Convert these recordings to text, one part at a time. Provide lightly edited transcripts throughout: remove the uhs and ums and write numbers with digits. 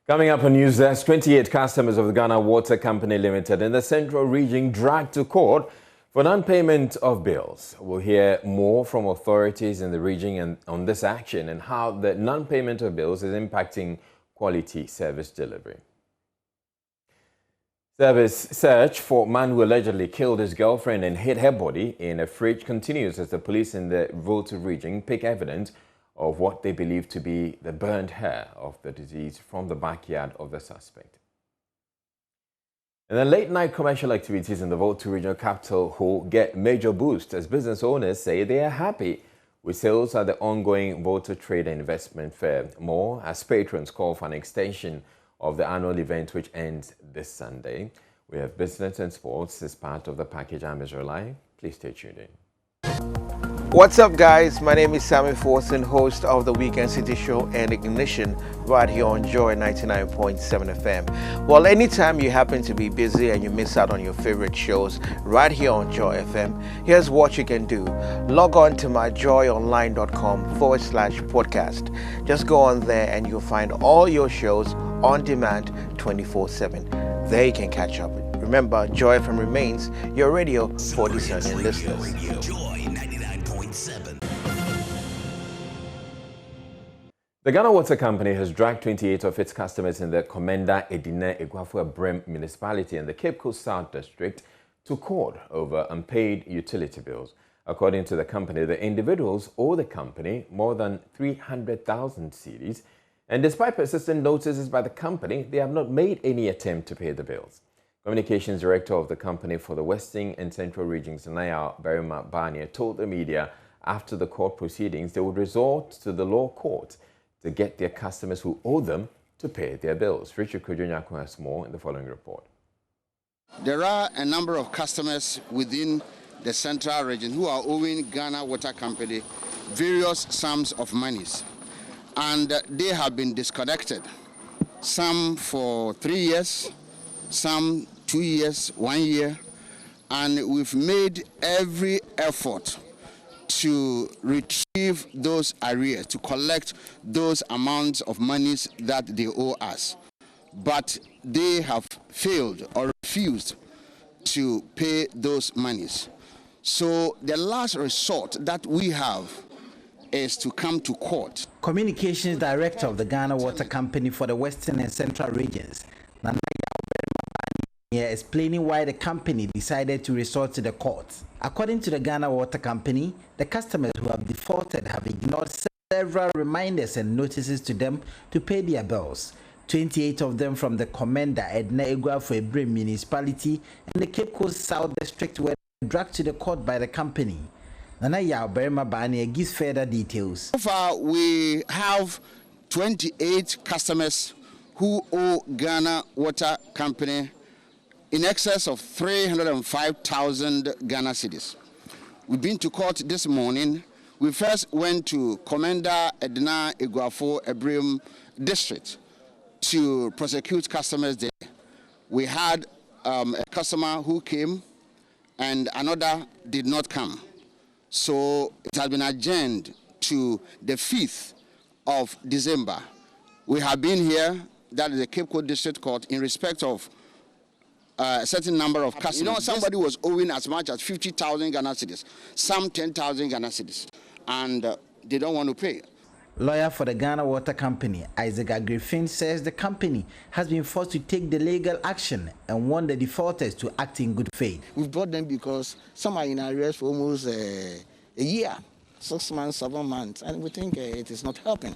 Coming up on News Desk, 28 customers of the Ghana Water Company Limited in the Central Region dragged to court for non-payment of bills. We'll hear more from authorities in the region and on this action and how the non-payment of bills is impacting quality service delivery. Service search for man who allegedly killed his girlfriend and hid her body in a fridge continues as the police in the Volta region pick evidence of what they believe to be the burned hair of the deceased from the backyard of the suspect. And then late-night commercial activities in the Volta regional capital will get major boost as business owners say they are happy with sales at the ongoing Volta Trade and Investment Fair. More as patrons call for an extension of the annual event which ends this Sunday. We have business and sports as part of the package. I'm Israeli. Please stay tuned in. What's up, guys? My name is Sammy Forson, host of the Weekend City Show and Ignition right here on Joy 99.7 FM. Well, anytime you happen to be busy and you miss out on your favorite shows right here on Joy FM, here's what you can do. Log on to myjoyonline.com/podcast. Just go on there and you'll find all your shows on demand 24/7. There you can catch up. Remember, Joy FM remains your radio for discerning listeners. The Ghana Water Company has dragged 28 of its customers in the Komenda Edina Eguafo Brim municipality and the Cape Coast South District to court over unpaid utility bills. According to the company, the individuals owe the company more than 300,000 cedis, and despite persistent notices by the company, they have not made any attempt to pay the bills. Communications Director of the company for the Western and Central Regions, Naya Berima Barnier, told the media after the court proceedings they would resort to the law court to get their customers who owe them to pay their bills. Richard Kojonyaku has more in the following report. There are a number of customers within the Central Region who are owing Ghana Water Company various sums of monies, and they have been disconnected. Some for 3 years, some 2 years, 1 year, and we've made every effort to retrieve those arrears, to collect those amounts of monies that they owe us. But they have failed or refused to pay those monies. So the last resort that we have is to come to court. Communications Director of the Ghana Water Company for the Western and Central Regions, Nana here explaining why the company decided to resort to the court. According to the Ghana Water Company, the customers who have defaulted have ignored several reminders and notices to them to pay their bills. 28 of them from the Komenda Edina Eguafo Brim municipality and the Cape Coast South District were dragged to the court by the company. Nana Berima Barnier gives further details. So far, we have 28 customers who owe Ghana Water Company in excess of 305,000 Ghana cedis. We've been to court this morning. We first went to Komenda Edina Eguafo Brim district to prosecute customers there. We had a customer who came and another did not come. So it has been adjourned to the 5th of December. We have been here, that is the Cape Coast District Court, in respect of a certain number of customers. You know, somebody was owing as much as 50,000 Ghana cedis, some 10,000 Ghana cedis, and they don't want to pay. Lawyer for the Ghana Water Company, Isaac Griffin, says the company has been forced to take the legal action and want the defaulters to act in good faith. We've brought them because some are in arrears for almost a year, 6 months, 7 months, and we think it is not helping.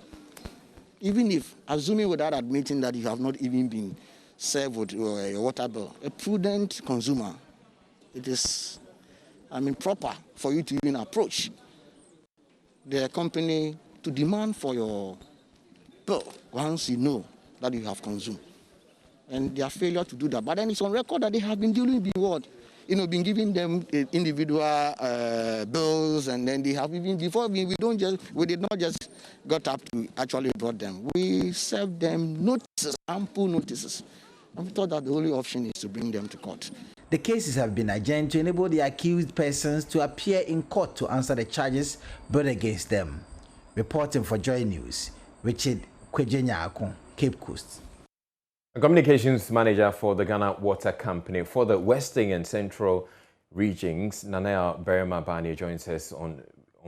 Even if, assuming without admitting that you have not even been served with a water bill, a prudent consumer, it is, proper for you to even approach the company to demand for your bill once you know that you have consumed. And their failure to do that. But then it's on record that they have been dealing with what? Been giving them individual bills, and then they have even, before we did not just got up to actually brought them. We served them notices, ample notices. And we thought that the only option is to bring them to court. The cases have been adjourned to enable the accused persons to appear in court to answer the charges brought against them. Reporting for Joy News, Richard Kojonyaku, Cape Coast. A communications manager for the Ghana Water Company for the Western and Central regions, Nanaya Berima Bani, joins us on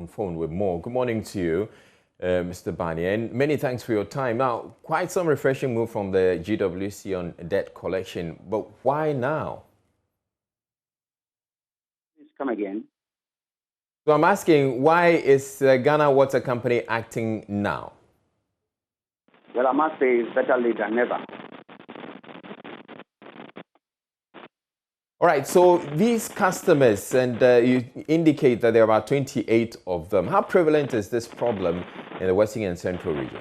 phone with more. Good morning to you, Mr. Bani, and many thanks for your time. Now, quite some refreshing move from the GWC on debt collection, but why now? Please come again. So I'm asking, why is the Ghana Water Company acting now? Well, I must say it's better late than never. All right, so these customers, and you indicate that there are about 28 of them. How prevalent is this problem in the Western and Central regions?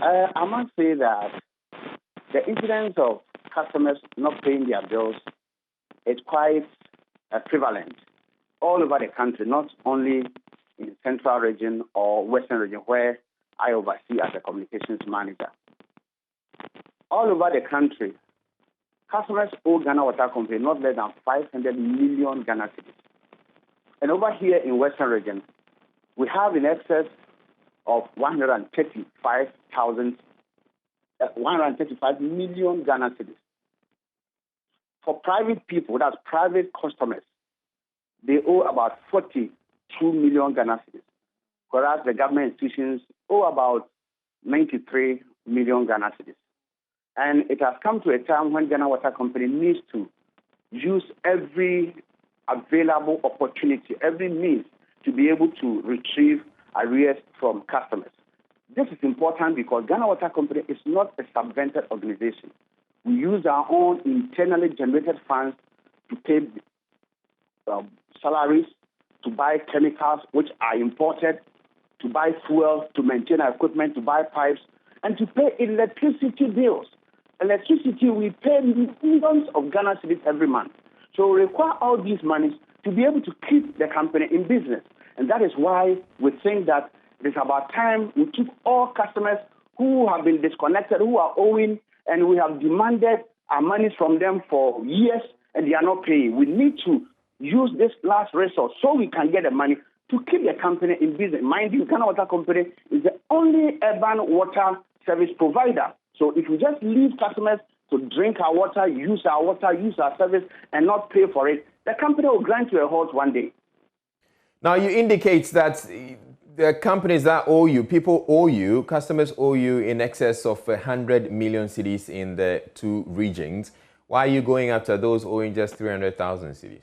I must say that the incidence of customers not paying their bills is quite prevalent all over the country, not only in Central region or Western region, where I oversee as a communications manager. All over the country, customers owe Ghana Water Company not less than 500 million Ghana cedis. And over here in Western region, we have in excess of 135 million Ghana cedis. For private people, that's private customers, they owe about 42 million Ghana cedis, whereas the government institutions owe about 93 million Ghana cedis. And it has come to a time when Ghana Water Company needs to use every available opportunity, every means to be able to retrieve arrears from customers. This is important because Ghana Water Company is not a subvented organization. We use our own internally generated funds to pay salaries, to buy chemicals which are imported, to buy fuel, to maintain our equipment, to buy pipes, and to pay electricity bills. Electricity, we pay millions of Ghana cedis every month. So we require all these monies to be able to keep the company in business. And that is why we think that it is about time we took all customers who have been disconnected, who are owing, and we have demanded our monies from them for years, and they are not paying. We need to use this last resource so we can get the money to keep the company in business. Mind you, Ghana Water Company is the only urban water service provider. So if we just leave customers to drink our water, use our service, and not pay for it, the company will grind to a halt one day. Now, you indicate that the companies that owe you, people owe you, customers owe you in excess of 100 million cedis in the two regions. Why are you going after those owing just 300,000 cedis?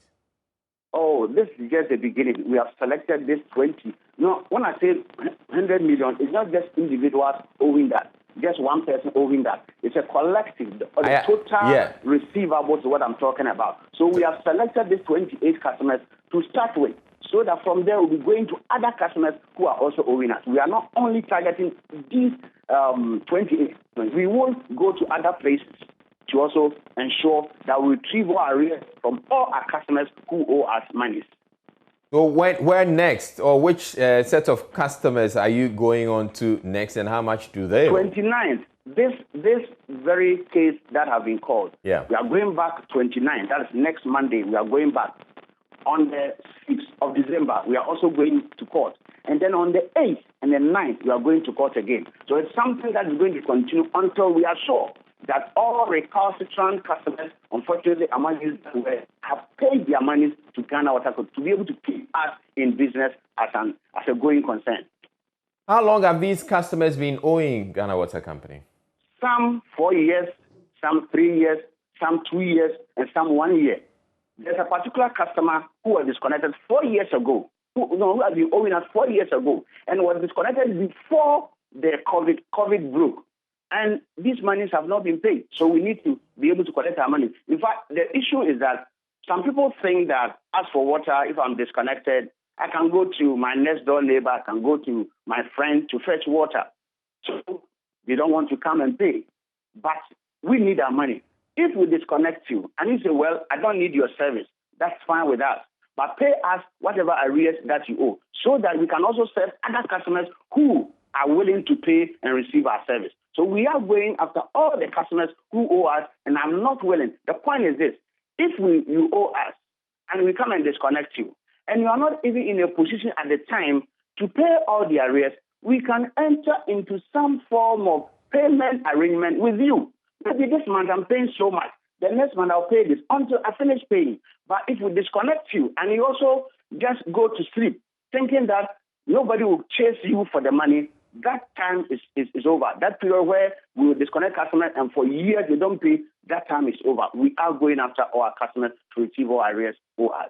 Oh, this is just the beginning. We have selected this 20. No, when I say 100 million, it's not just individuals owing that. Just one person owing that. It's a collective. The total receivables is what I'm talking about. So we have selected these 28 customers to start with, so that from there we'll be going to other customers who are also owing us. We are not only targeting these 28. We will go to other places to also ensure that we retrieve our arrears from all our customers who owe us money. So where next, or which set of customers are you going on to next, and how much do they owe? 29. This very case that have been called. Yeah. We are going back 29. That is next Monday. We are going back. On the 6th of December, we are also going to court. And then on the 8th and the 9th, we are going to court again. So it's something that is going to continue until we are sure that all recalcitrant customers, unfortunately, among these have paid their monies to Ghana Water Company to be able to keep us in business as a going concern. How long have these customers been owing Ghana Water Company? Some 4 years, some 3 years, some 2 years, and some 1 year. There's a particular customer who was disconnected 4 years ago, who has been owing us 4 years ago, and was disconnected before the COVID broke. And these monies have not been paid. So we need to be able to collect our money. In fact, the issue is that some people think that as for water, if I'm disconnected, I can go to my next door neighbor, I can go to my friend to fetch water. So they don't want to come and pay. But we need our money. If we disconnect you and you say, well, I don't need your service, that's fine with us. But pay us whatever arrears that you owe, so that we can also serve other customers who are willing to pay and receive our service. So we are going after all the customers who owe us, and I'm not willing. The point is this: if you owe us and we come and disconnect you, and you are not even in a position at the time to pay all the arrears, we can enter into some form of payment arrangement with you. Maybe this month I'm paying so much. The next month I'll pay this until I finish paying. But if we disconnect you and you also just go to sleep thinking that nobody will chase you for the money, that time is over. That period where we will disconnect customers and for years they don't pay, that time is over. We are going after our customers to receive our arrears or us.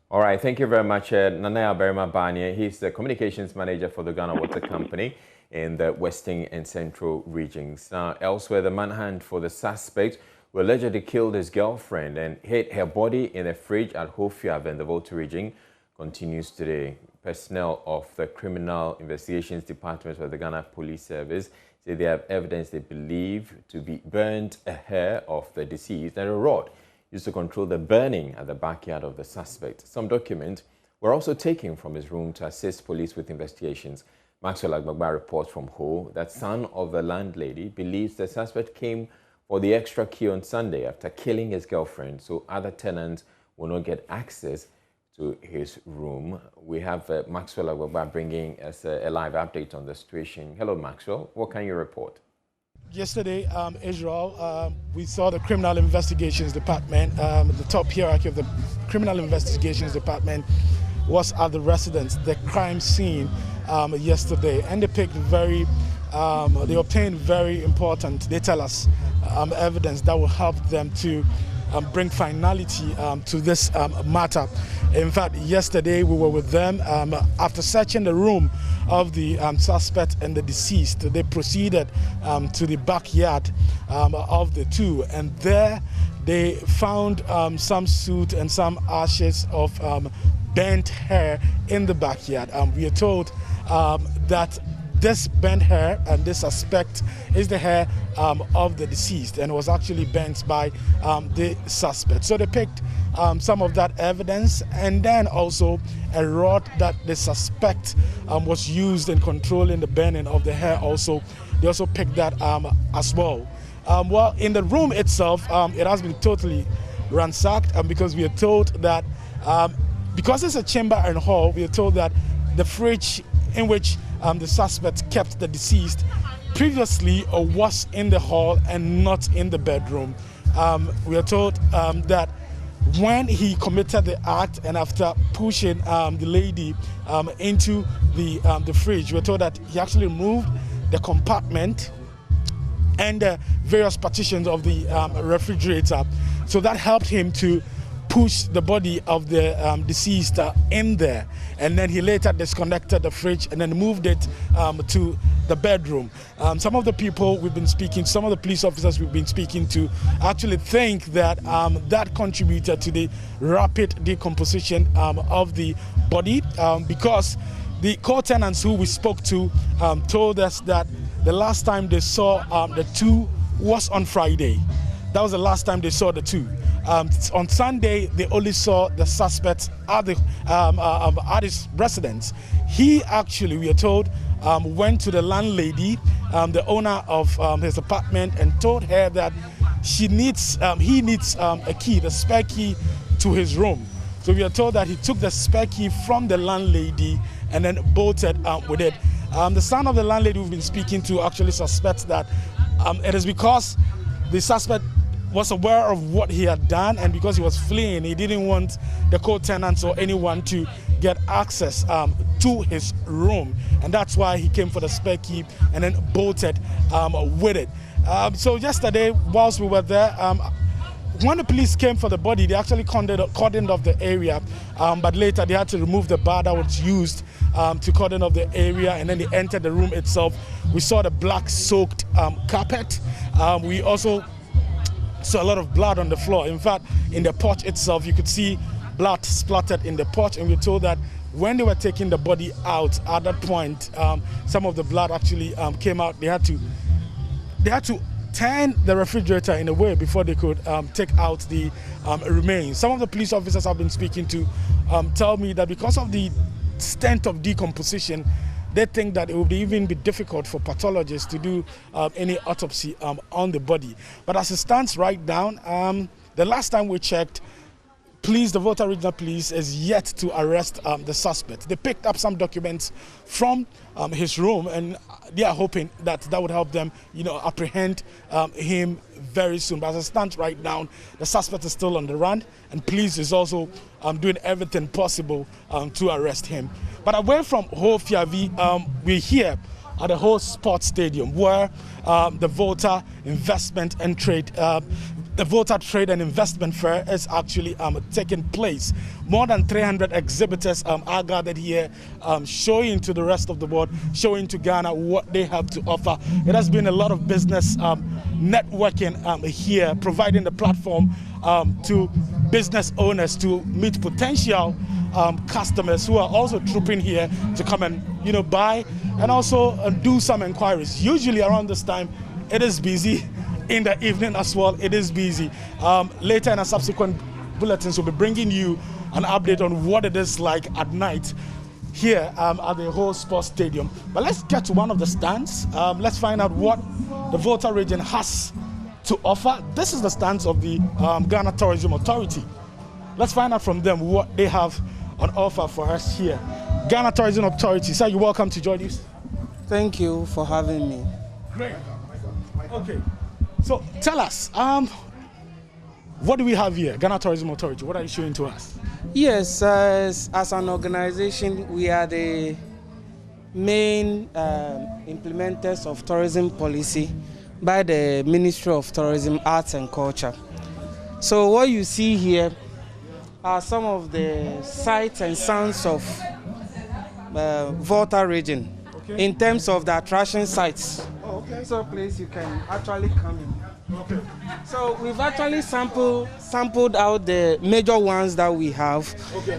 All right, thank you very much, Nanaya Berima Banye. He's the communications manager for the Ghana Water Company in the Western and Central regions. Now, elsewhere, the manhunt for the suspect who allegedly killed his girlfriend and hid her body in a fridge at Hofiab in the Volta region continues today. Personnel of the Criminal Investigations Department of the Ghana Police Service say they have evidence they believe to be burnt a hair of the deceased and a rod used to control the burning at the backyard of the suspect. Some documents were also taken from his room to assist police with investigations. Maxwell Agbagba reports from Ho that son of the landlady believes the suspect came for the extra key on Sunday after killing his girlfriend, so other tenants will not get access to his room. We have Maxwell Agbagba bringing us a live update on the situation. Hello, Maxwell. What can you report? Yesterday, Israel, we saw the Criminal Investigations Department, the top hierarchy of the Criminal Investigations Department was at the residence, the crime scene yesterday, and they picked they obtained very important, they tell us, evidence that will help them to bring finality to this matter. In fact, yesterday we were with them. After searching the room of the suspect and the deceased, they proceeded to the backyard of the two, and there they found some soot and some ashes of burnt hair in the backyard. We are told that this burnt hair and this suspect is the hair of the deceased and was actually burnt by the suspect. So they picked some of that evidence, and then also a rod that the suspect was used in controlling the burning of the hair. Also, they also picked that as well. Well, in the room itself, it has been totally ransacked, because we are told that because it's a chamber and hall, we are told that the fridge in which the suspect kept the deceased previously was in the hall and not in the bedroom. We are told that when he committed the act and after pushing the lady into the fridge, we are told that he actually removed the compartment and various partitions of the refrigerator. So that helped him to push the body of the deceased in there, and then he later disconnected the fridge and then moved it to the bedroom. Some of the people we've been speaking, some of the police officers we've been speaking to actually think that that contributed to the rapid decomposition of the body, because the co-tenants who we spoke to told us that the last time they saw the two was on Friday. That was the last time they saw the two. On Sunday, they only saw the suspect at his residence. He actually, we are told, went to the landlady, the owner of his apartment, and told her that he needs a key, the spare key to his room. So we are told that he took the spare key from the landlady and then bolted with it. The son of the landlady we've been speaking to actually suspects that it is because the suspect was aware of what he had done, and because he was fleeing, he didn't want the co-tenants or anyone to get access to his room, and that's why he came for the spare key and then bolted with it. So yesterday, whilst we were there, when the police came for the body, they actually cordoned off the area, but later they had to remove the bar that was used to cordon off the area, and then they entered the room itself. We saw the black soaked carpet. We also saw a lot of blood on the floor. In fact, in the porch itself, you could see blood splattered in the porch, and we're told that when they were taking the body out, at that point, some of the blood actually came out. They had to turn the refrigerator in a way before they could take out the remains. Some of the police officers I've been speaking to tell me that because of the extent of decomposition, they think that it would even be difficult for pathologists to do any autopsy on the body. But as it stands right now, the last time we checked, police, the Volta Regional Police, is yet to arrest the suspect. They picked up some documents from his room, and they are hoping that would help them, apprehend him very soon. But as it stands right now, the suspect is still on the run, and police is also doing everything possible to arrest him. But away from Ho Fiavi, we're here at the whole sports stadium where the Volta Investment and Trade the Volta Trade and Investment Fair is actually taking place. More than 300 exhibitors are gathered here, showing to the rest of the world, showing to Ghana what they have to offer. It has been a lot of business networking here, providing the platform to business owners to meet potential customers who are also trooping here to come and buy and also do some inquiries. Usually around this time, it is busy. In the evening as well, it is busy. Later in our subsequent bulletins, we'll be bringing you an update on what it is like at night here at the whole sports stadium. But let's get to one of the stands. Let's find out what the Volta region has to offer. This is the stands of the Ghana Tourism Authority. Let's find out from them what they have on offer for us here. Ghana Tourism Authority, sir, you're welcome to join us. Thank you for having me. Great. Okay. So tell us, what do we have here? Ghana Tourism Authority, what are you showing to us? Yes, as an organization, we are the main implementers of tourism policy by the Ministry of Tourism, Arts and Culture. So what you see here are some of the sights and sounds of Volta region in terms of the attraction sites. Okay. So please, you can actually come in. Okay. So we've actually sampled out the major ones that we have,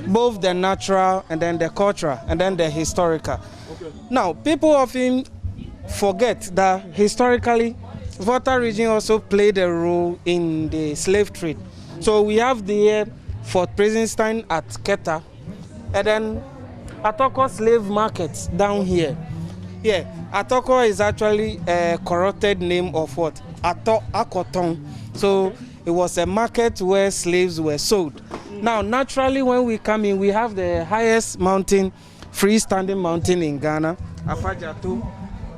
both the natural and then the cultural and then the historical. Okay. Now, people often forget that historically, Volta region also played a role in the slave trade. So we have the Fort Presenstein at Keta, and then Atoko slave markets down here. Yeah, Atoko is actually a corrupted name of what? Akoton. So it was a market where slaves were sold. Now, naturally, when we come in, we have the highest mountain, freestanding mountain in Ghana, Afajatu.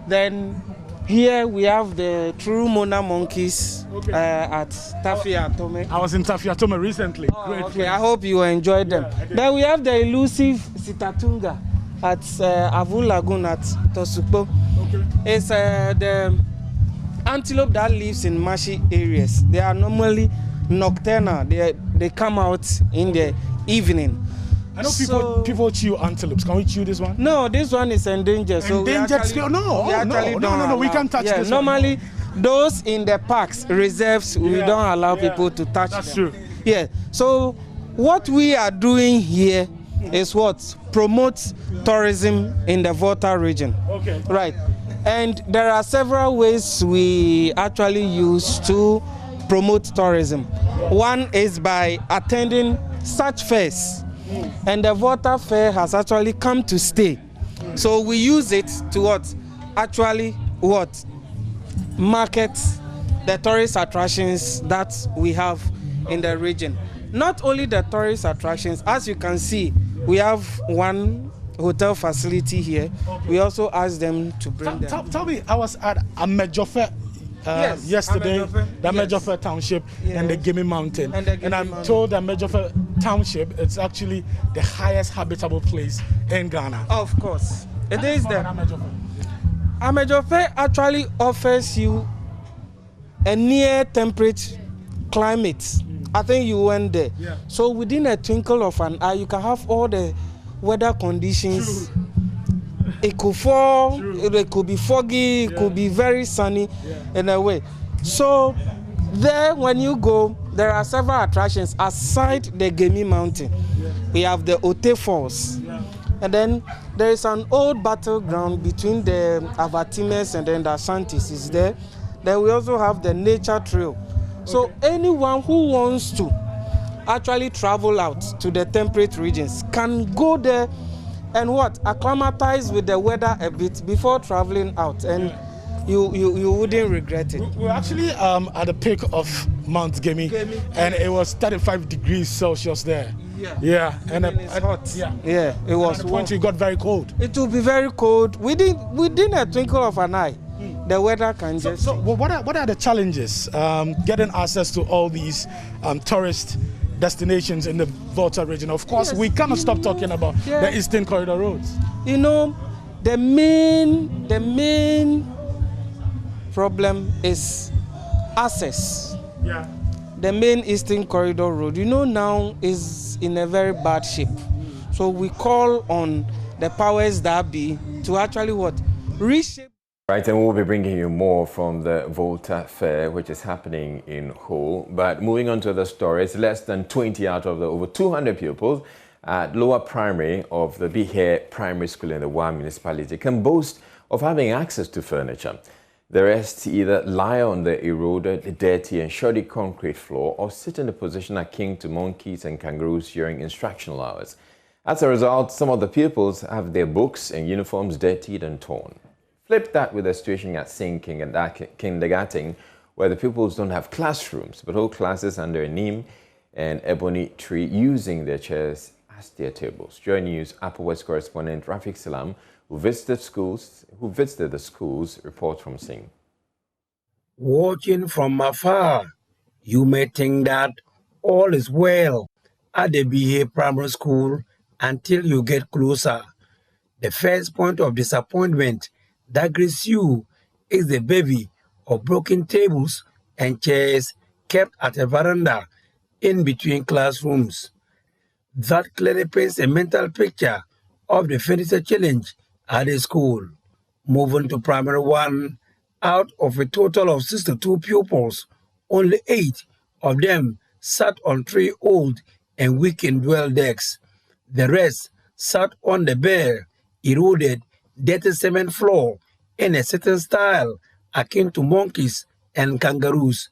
Then here we have the true Mona monkeys at Tafiatome. I was in Tafiatome recently. Oh, Great. okay, I hope you enjoyed them. Then we have the elusive Sitatunga at Avu Lagoon at Tosukpo. Okay. It's the antelope that lives in marshy areas. They are normally nocturnal. They come out in the evening. I know people chew antelopes. Can we chew this one? No, this one is endangered. So endangered still? No, we can't touch this normally, one. those in the parks, reserves, we don't allow people to touch them. That's true. Yeah. So what we are doing here is what? Promote tourism in the Volta region. Okay. Right. And there are several ways we actually use to promote tourism. One is by attending such fairs. And the Volta Fair has actually come to stay. So we use it to what? Actually what? Market the tourist attractions that we have in the region. Not only the tourist attractions, as you can see, we have one hotel facility here. We also ask them to bring them. Tell me, I was at Amejofe yesterday, the Amejofe Township and the Gimi Mountain. And I'm told that Amejofe Township is actually the highest habitable place in Ghana. Of course. It is there. Amejofe actually offers you a near temperate climate. I think you went there. Yeah. So within a twinkle of an eye, you can have all the weather conditions. True. It could fall, True. it could be foggy, it could be very sunny in a way. So there, when you go, there are several attractions aside the Gemi Mountain. We have the Ote Falls. And then there is an old battleground between the Avatimes and then the Asantis is there. Then we also have the nature trail. So anyone who wants to actually travel out to the temperate regions can go there and what? Acclimatize with the weather a bit before traveling out. And you wouldn't regret it. We're actually at the peak of Mount Gemi, and it was 35 degrees Celsius there. Yeah, and it's hot. Yeah, it was. At the point it got very cold. It will be very cold. Within a twinkle of an eye, the weather can just. So what are the challenges getting access to all these tourist destinations in the Volta region? Of course, we cannot stop talking about the Eastern Corridor roads. You know, the main problem is access. Yeah. The main Eastern Corridor road, now is in a very bad shape. So we call on the powers that be to actually reshape. Right, and we'll be bringing you more from the Volta Fair, which is happening in Hull. But moving on to other stories, less than 20 out of the over 200 pupils at lower primary of the Bihe Primary School in the Wa municipality can boast of having access to furniture. The rest either lie on the eroded, dirty and shoddy concrete floor or sit in the position akin to monkeys and kangaroos during instructional hours. As a result, some of the pupils have their books and uniforms dirtied and torn. Flip that with the situation at St. Kindergarten, where the pupils don't have classrooms, but hold classes under a neem and ebony tree using their chairs as their tables. Joy News Upper West correspondent Rafik Salam, who visited the schools, report from Sing. Watching from afar, you may think that all is well at the BA Primary School until you get closer. The first point of disappointment that greets you is the bevy of broken tables and chairs kept at a veranda in between classrooms. That clearly paints a mental picture of the furniture challenge at the school. Moving to Primary 1, out of a total of 62 pupils, only 8 of them sat on 3 old and weakened dwell decks. The rest sat on the bare, eroded, dirty cement floor in a certain style akin to monkeys and kangaroos.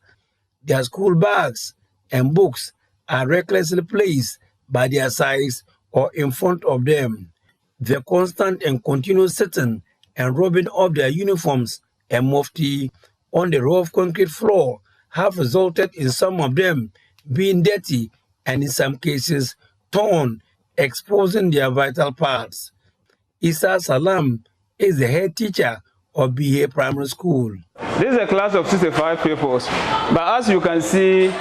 Their school bags and books are recklessly placed by their sides or in front of them. The constant and continuous sitting and rubbing of their uniforms and mufti on the rough concrete floor have resulted in some of them being dirty and in some cases torn, exposing their vital parts. Isa Salam is the head teacher of BA Primary School. This is a class of 65 pupils, but as you can see,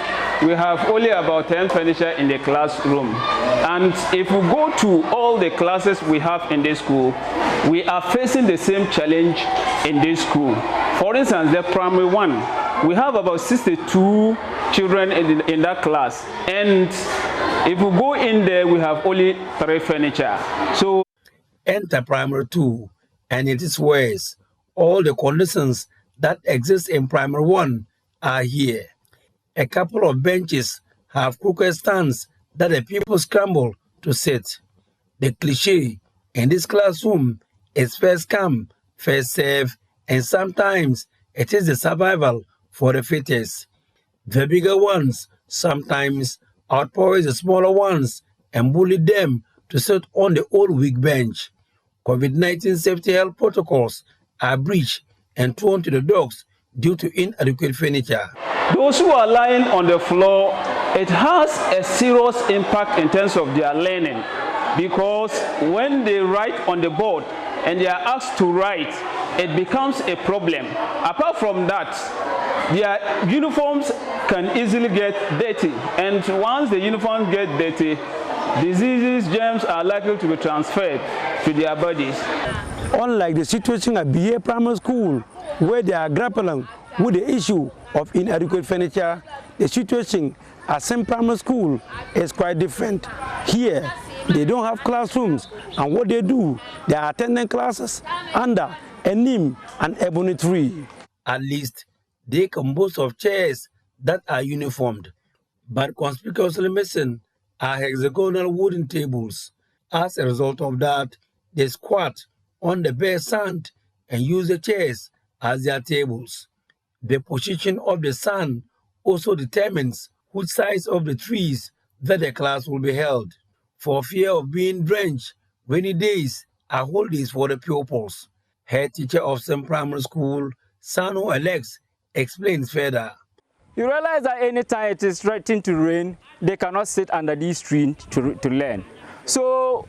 we have only about 10 furniture in the classroom. And if we go to all the classes we have in this school, we are facing the same challenge in this school. For instance, the Primary 1, we have about 62 children in that class. And if we go in there, we have only 3 furniture. So enter Primary 2, and it is worse. All the conditions that exist in Primary 1 are here. A couple of benches have crooked stands that the people scramble to sit. The cliché in this classroom is first come, first serve, and sometimes it is the survival for the fittest. The bigger ones sometimes outpoise the smaller ones and bully them to sit on the old weak bench. COVID-19 safety health protocols are breached and thrown to the dogs due to inadequate furniture. Those who are lying on the floor, it has a serious impact in terms of their learning, because when they write on the board and they are asked to write, it becomes a problem. Apart from that, their uniforms can easily get dirty, and once the uniforms get dirty, diseases, germs are likely to be transferred to their bodies. Unlike the situation at BA Primary School, where they are grappling with the issue of inadequate furniture, the situation at St. Primary School is quite different. Here, they don't have classrooms, and what they do, they are attending classes under a neem and ebony tree. At least, they compose of chairs that are uniformed, but conspicuously missing are hexagonal wooden tables. As a result of that, they squat on the bare sand and use the chairs as their tables. The position of the sun also determines which size of the trees that the class will be held. For fear of being drenched, rainy days are holidays for the pupils. Head teacher of St. Primary School Sano Alex explains further. You realize that anytime it is threatening to rain, they cannot sit under these trees to learn. So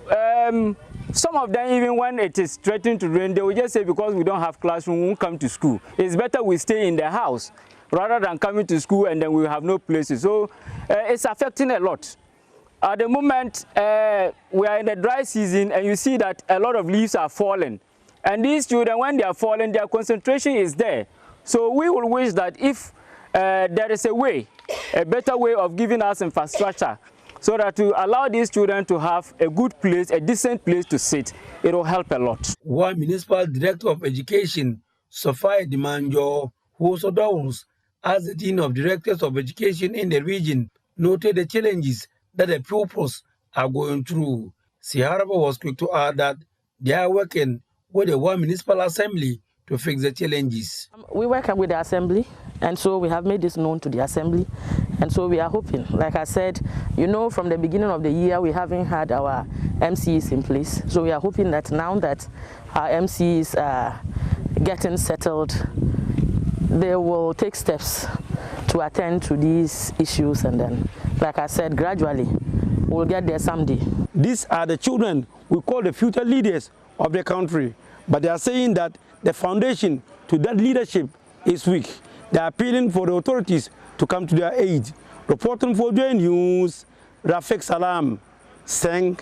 some of them, even when it is threatening to rain, they will just say, because we don't have classroom, we won't come to school. It's better we stay in the house rather than coming to school and then we have no places. So it's affecting a lot. At the moment, we are in the dry season and you see that a lot of leaves are falling. And these children, when they are falling, their concentration is there. So we will wish that if there is a better way of giving us infrastructure, so that to allow these children to have a good place, a decent place to sit, it will help a lot. One Municipal Director of Education, Sophia Dimanjo, who also doubles as the Dean of Directors of Education in the region, noted the challenges that the pupils are going through. Siharaba was quick to add that they are working with the One Municipal Assembly to fix the challenges. We work with the Assembly, and so we have made this known to the Assembly. And so we are hoping, like I said, from the beginning of the year, we haven't had our MCs in place. So we are hoping that now that our MCs are getting settled, they will take steps to attend to these issues. And then, like I said, gradually, we'll get there someday. These are the children we call the future leaders of the country. But they are saying that the foundation to that leadership is weak. They are appealing for the authorities to come to their aid. Reporting for Joy News, Rafik Salam, Seng.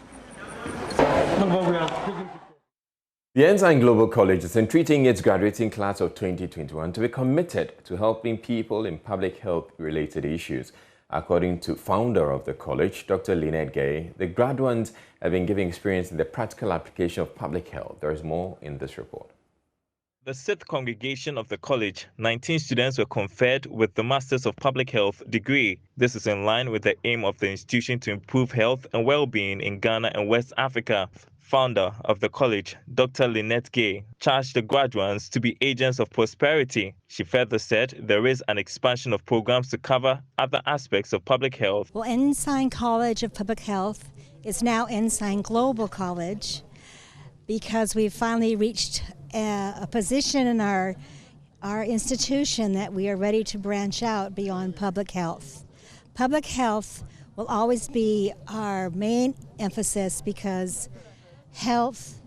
The Ensign Global College is entreating its graduating class of 2021 to be committed to helping people in public health-related issues. According to founder of the college, Dr. Lynette Gay, the graduates have been giving experience in the practical application of public health. There is more in this report. The 6th congregation of the college, 19 students were conferred with the Masters of Public Health degree. This is in line with the aim of the institution to improve health and well-being in Ghana and West Africa. Founder of the college, Dr. Lynette Gay, charged the graduates to be agents of prosperity. She further said there is an expansion of programs to cover other aspects of public health. Well, Ensign College of Public Health is now Ensign Global College because we've finally reached a position in our institution that we are ready to branch out beyond public health. Public health will always be our main emphasis because health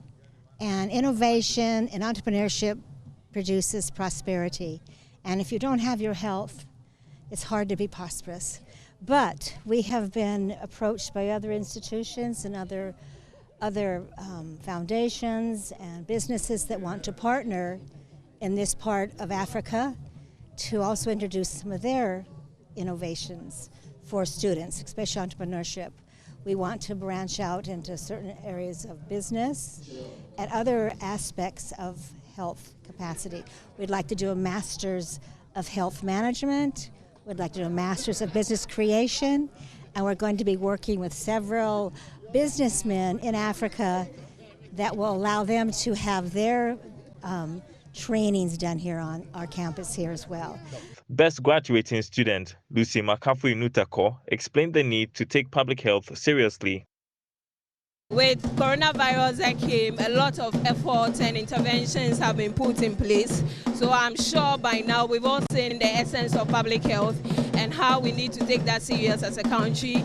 and innovation and entrepreneurship produces prosperity. And if you don't have your health, it's hard to be prosperous. But we have been approached by other institutions and other foundations and businesses that want to partner in this part of Africa to also introduce some of their innovations for students, especially entrepreneurship. We want to branch out into certain areas of business and other aspects of health capacity. We'd like to do a Master's of Health Management. We'd like to do a Master's of Business Creation. And we're going to be working with several businessmen in Africa that will allow them to have their trainings done here on our campus here as well. Best graduating student, Lucy Makafu Inutako, explained the need to take public health seriously. With coronavirus that came, a lot of efforts and interventions have been put in place. So I'm sure by now we've all seen the essence of public health and how we need to take that serious as a country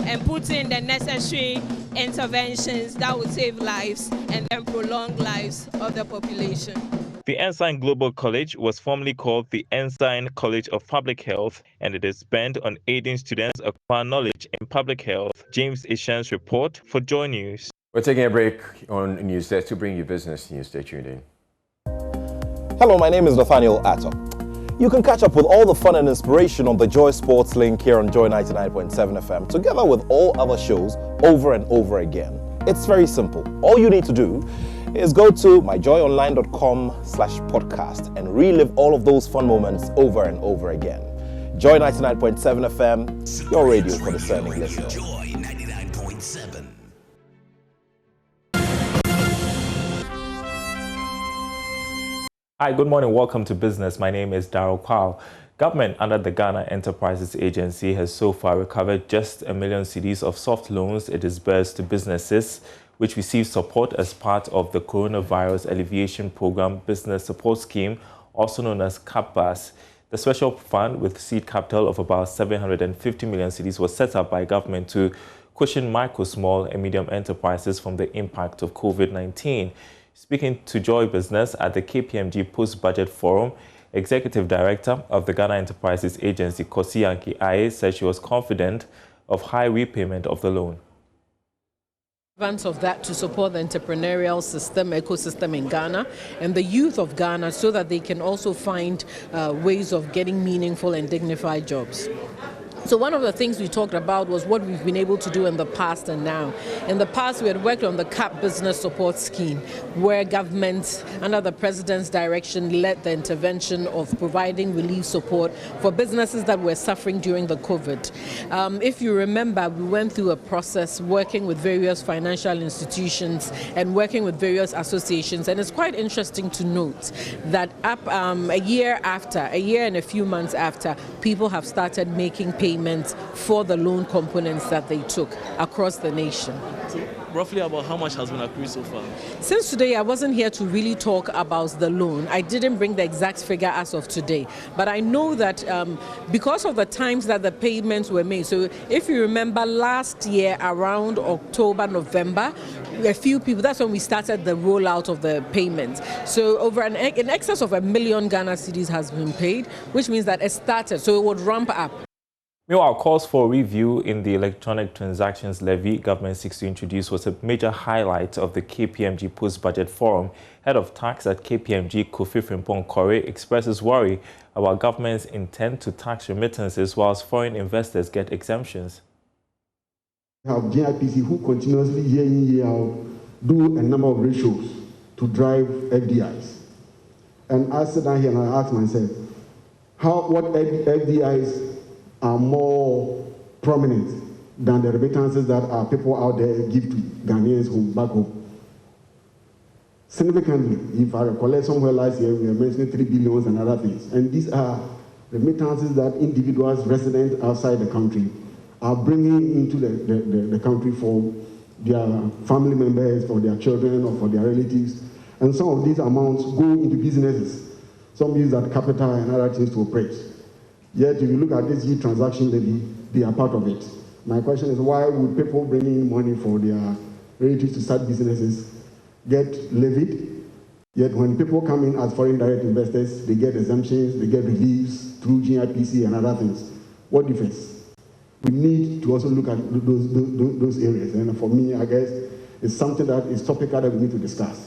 and put in the necessary interventions that would save lives and then prolong lives of the population. The Ensign Global College was formerly called the Ensign College of Public Health, and it is bent on aiding students acquire knowledge in public health. James Ishan's report for Joy News. We're taking a break on News Desk to bring you business news. Stay tuned in. Hello, my name is Nathaniel Atto. You can catch up with all the fun and inspiration on the Joy Sports link here on Joy 99.7 FM, together with all other shows over and over again. It's very simple. All you need to do is go to myjoyonline.com/podcast and relive all of those fun moments over and over again. Joy 99.7 FM, your radio for discerning listeners. Joy 99.7. Hi, good morning. Welcome to Business. My name is Daryl Powell. Government under the Ghana Enterprises Agency has so far recovered just 1 million cedis of soft loans it disbursed to businesses, which received support as part of the Coronavirus Alleviation Program Business Support Scheme, also known as CAPBAS. The special fund with seed capital of about 750 million cedis was set up by government to cushion micro, small and medium enterprises from the impact of COVID-19. Speaking to Joy Business at the KPMG Post-Budget Forum, Executive Director of the Ghana Enterprises Agency, Kosi Yanki-Aye, said she was confident of high repayment of the loan. Of that to support the entrepreneurial ecosystem in Ghana and the youth of Ghana so that they can also find ways of getting meaningful and dignified jobs. So one of the things we talked about was what we've been able to do in the past and now. In the past, we had worked on the CAP Business Support Scheme, where government, under the President's direction, led the intervention of providing relief support for businesses that were suffering during the COVID. If you remember, we went through a process working with various financial institutions and working with various associations, and it's quite interesting to note that a year and a few months after, people have started making payments for the loan components that they took across the nation. So roughly about how much has been accrued so far? Since today, I wasn't here to really talk about the loan. I didn't bring the exact figure as of today, but I know that because of the times that the payments were made, so if you remember last year around October, November, a few people, that's when we started the rollout of the payments. So over in excess of 1 million Ghana cedis has been paid, which means that it started, so it would ramp up. Meanwhile, calls for review in the electronic transactions levy government seeks to introduce was a major highlight of the KPMG Post-Budget Forum. Head of Tax at KPMG, Kofi Frimpong Kore, expresses worry about government's intent to tax remittances whilst foreign investors get exemptions. We have GIPC who continuously year in, year out do a number of ratios to drive FDIs. And I sit down here and I ask myself, what FDIs are more prominent than the remittances that our people out there give to Ghanaians who back home. Significantly, if I recollect somewhere last year, we were mentioning 3 billion and other things. And these are remittances that individuals resident outside the country are bringing into the country for their family members, for their children, or for their relatives. And some of these amounts go into businesses. Some use that capital and other things to operate. Yet, if you look at this transaction levy, they are part of it. My question is, why would people bringing in money for their relatives to start businesses get levied? Yet, when people come in as foreign direct investors, they get exemptions, they get reliefs through GIPC and other things. What difference? We need to also look at those areas. And for me, I guess, it's something that is topical that we need to discuss.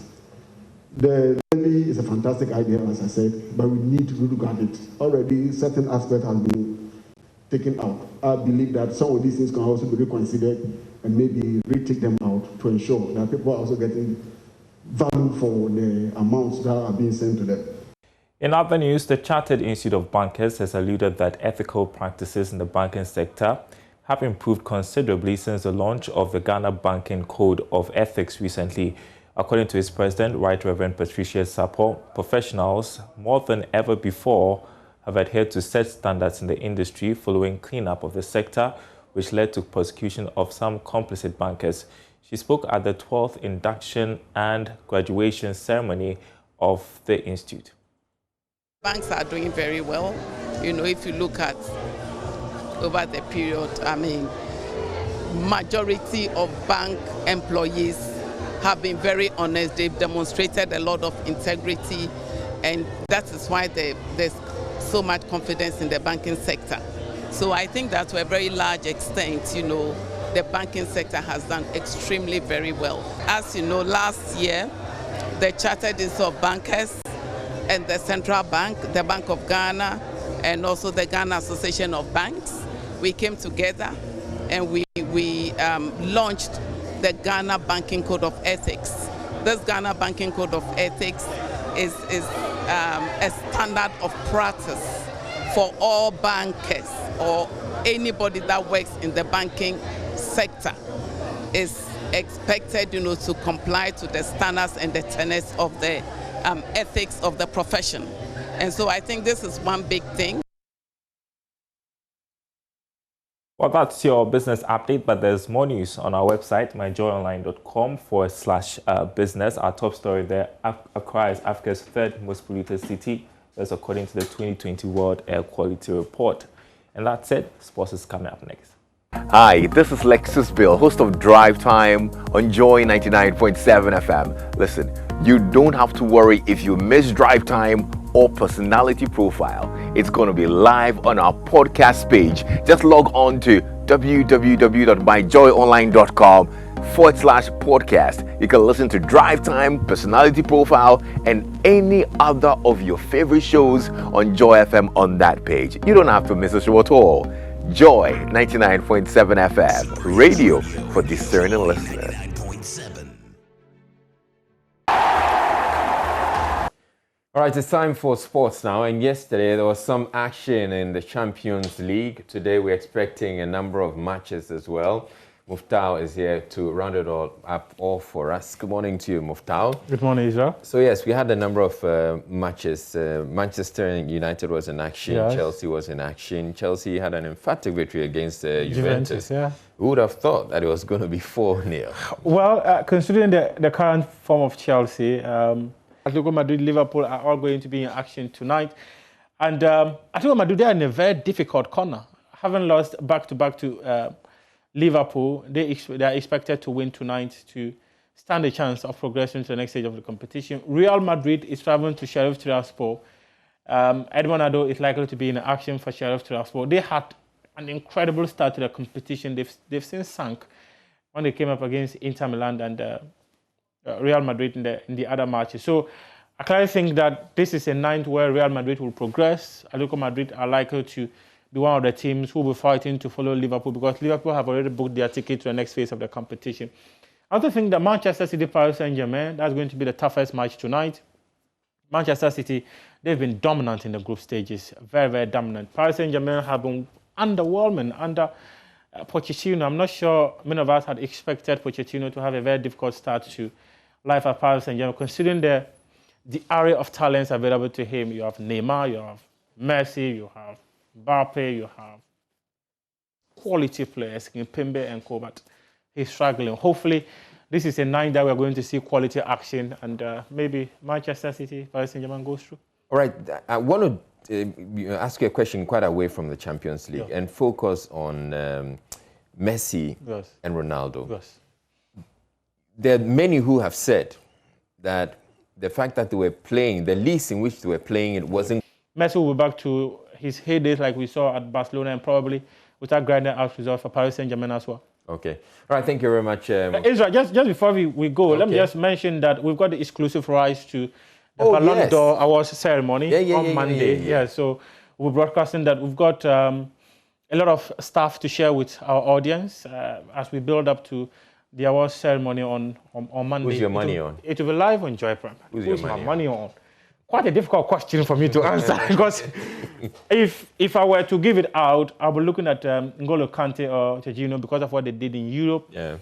The levy is a fantastic idea, as I said, but we need to look at it. Already, certain aspects have been taken out. I believe that some of these things can also be reconsidered and maybe retake them out to ensure that people are also getting value for the amounts that are being sent to them. In other news, the Chartered Institute of Bankers has alluded that ethical practices in the banking sector have improved considerably since the launch of the Ghana Banking Code of Ethics recently. According to its president, Right Reverend Patricia Sapo, professionals more than ever before have adhered to set standards in the industry following cleanup of the sector, which led to prosecution of some complicit bankers. She spoke at the 12th induction and graduation ceremony of the institute. Banks are doing very well. You know, if you look at over the period, I mean, majority of bank employees have been very honest. They've demonstrated a lot of integrity, and that is why there's so much confidence in the banking sector. So I think that to a very large extent, you know, the banking sector has done extremely very well. As you know, last year, the Chartered Institute of Bankers and the Central Bank, the Bank of Ghana, and also the Ghana Association of Banks, we came together and we launched the Ghana Banking Code of Ethics. This Ghana Banking Code of Ethics is a standard of practice for all bankers or anybody that works in the banking sector is expected, you know, to comply to the standards and the tenets of the ethics of the profession. And so I think this is one big thing. Well, that's your business update, but there's more news on our website, myjoyonline.com/business. Our top story there, Accra is Africa's third most polluted city. That's according to the 2020 World Air Quality Report. And that's it. Sports is coming up next. Hi, this is Lexus Bill, host of Drive Time on Joy 99.7 FM. Listen, you don't have to worry if you miss Drive Time or Personality Profile. It's going to be live on our podcast page. Just log on to www.myjoyonline.com/podcast. You can listen to Drive Time, Personality Profile, and any other of your favorite shows on Joy FM on that page. You don't have to miss a show at all. Joy 99.7 FM, radio for discerning listeners. All right, it's time for sports now. And yesterday there was some action in the Champions League. Today we're expecting a number of matches as well. Muftau is here to round it all up for us. Good morning to you, Muftau. Good morning, Israel. So yes, we had a number of matches. Manchester United was in action. Yes. Chelsea was in action. Chelsea had an emphatic victory against Juventus. Yeah. Who would have thought that it was going to be 4-0? Well, considering the current form of Chelsea, Atletico Madrid, Liverpool are all going to be in action tonight. And Atletico Madrid, they are in a very difficult corner. Having lost back-to-back to Liverpool, they are expected to win tonight to stand a chance of progressing to the next stage of the competition. Real Madrid is traveling to Sheriff Tiraspol. Edmond Ado is likely to be in action for Sheriff Tiraspol. They had an incredible start to the competition. They've since sunk when they came up against Inter Milan and Real Madrid in the other matches. So I clearly think that this is a night where Real Madrid will progress. Atletico Madrid are likely to be one of the teams who will be fighting to follow Liverpool because Liverpool have already booked their ticket to the next phase of the competition. I also think that Manchester City, Paris Saint-Germain, that's going to be the toughest match tonight. Manchester City, they've been dominant in the group stages, very, very dominant. Paris Saint-Germain have been underwhelming under Pochettino. I'm not sure many of us had expected Pochettino to have a very difficult start to life at Paris Saint-Germain, considering the array of talents available to him. You have Neymar, you have Messi, you have Mbappe, you have quality players, Kimpembe and co, but he's struggling. Hopefully, this is a night that we're going to see quality action and maybe Manchester City, Paris Saint-Germain goes through. All right, I want to ask you a question quite away from the Champions League and focus on Messi and Ronaldo. Yes. There are many who have said that the fact that they were playing, the leagues in which they were playing, it wasn't. Messi will be back to his heydays like we saw at Barcelona and probably without grinding out results for Paris Saint-Germain as well. Okay. All right, thank you very much. Israel, just before we go, let me just mention that we've got the exclusive rights to the Ballon d'Or Awards ceremony on Monday. Yeah, so we're broadcasting that. We've got a lot of stuff to share with our audience as we build up to the awards ceremony on Monday. Who's your money on? It will be live on Joy Prime. Who's my money on? Quite a difficult question for me to answer because if I were to give it out, I'll be looking at N'Golo Kante or Jorginho because of what they did in Europe. Yeah.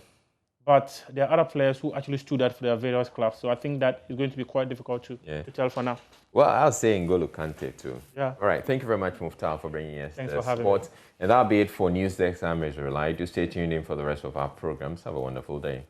But there are other players who actually stood out for their various clubs. So I think that is going to be quite difficult to tell for now. Well, I'll say N'Golo Kante too. Yeah. All right. Thank you very much, Muftau, for bringing us Thanks the for having sports. me. And that'll be it for Newsdesk. I'm Israel. Do stay tuned in for the rest of our programs. Have a wonderful day.